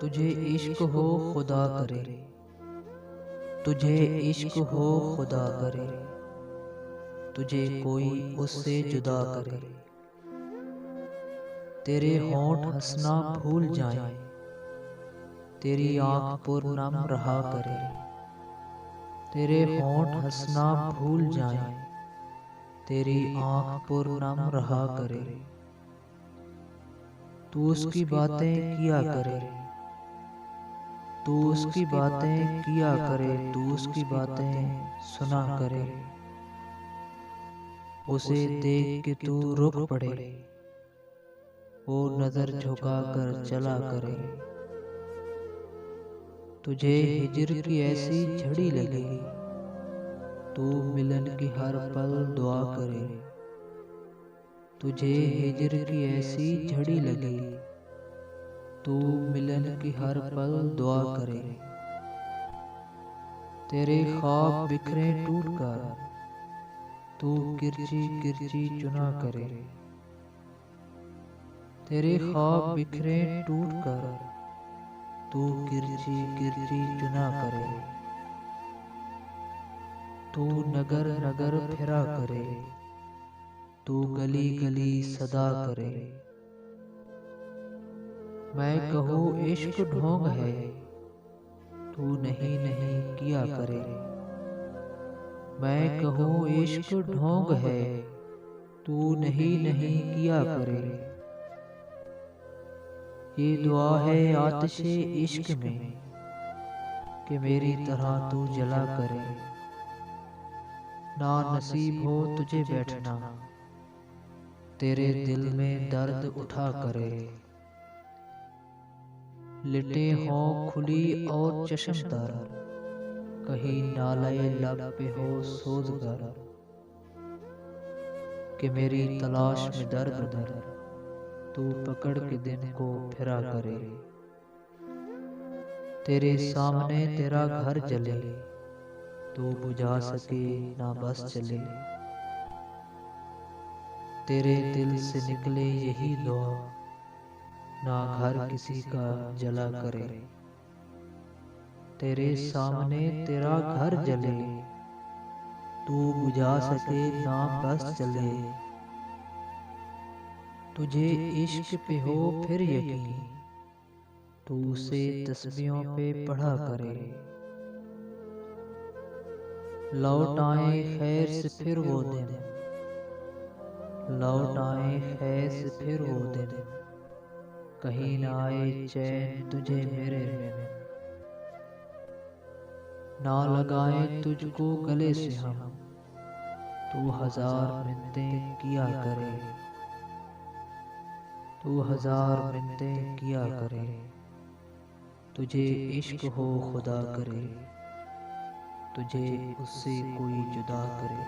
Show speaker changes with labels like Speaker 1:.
Speaker 1: तुझे इश्क हो खुदा करे, तुझे इश्क हो खुदा करे, तुझे कोई उससे जुदा करे। तेरे होंठ हंसना भूल जाएं, तेरी आंख पुरनम रहा करे। तेरे होंठ हंसना भूल जाएं, तेरी आंख पुरनम रहा करे। तू उसकी बातें किया करे, तू उसकी बातें किया करे, तू उसकी बातें सुना करे। उसे देख के तू रुक पड़े, वो नजर झुका कर चला करे। तुझे हिज्र की ऐसी झड़ी लगे, तू मिलन की हर पल दुआ करे। तुझे हिज्र की ऐसी झड़ी लगे, तू मिलन की हर पल दुआ करे। तेरे ख्वाब बिखरे टूट कर, तू किरची किरची चुना करे। तेरे ख्वाब बिखरे टूट कर, तू किरची किरची चुना करे। तू नगर नगर फिरा करे, तू गली गली सदा करे। मैं कहूँ इश्क ढोंग है, तू नहीं नहीं किया करे। मैं कहूँ इश्क ढोंग है, तू नहीं नहीं किया करे। ये दुआ है आतिशे इश्क में, कि मेरी तरह तू जला करे। ना नसीब हो तुझे बैठना, तेरे दिल में दर्द उठा करे। लिटे हों खुली और चश्म तर, कहीं नाले लब पे हो सोज़गर। कि मेरी तलाश में दर बदर, तू पकड़ के दिन को फिरा करे। तेरे सामने तेरा घर जले, तू बुझा सके ना बस चले। तेरे दिल से निकले यही दुआ, ना घर किसी का जला करे। तेरे सामने तेरा घर जले, तू बुझा सके ना बस चले। तुझे इश्क पे हो फिर यकीन, तू उसे तस्बीहों पे पढ़ा करे। लौट आए खैर से फिर वो दिन, लौट आए खैर से फिर वो दिन, कहीं ना आए चैन तुझे मेरे बिन। ना लगाए तुझको गले से हम, तू हजार मिन्नतें किया करे। तू हजार मिन्नतें किया करे, तुझे इश्क हो खुदा करे, तुझे उससे कोई जुदा करे।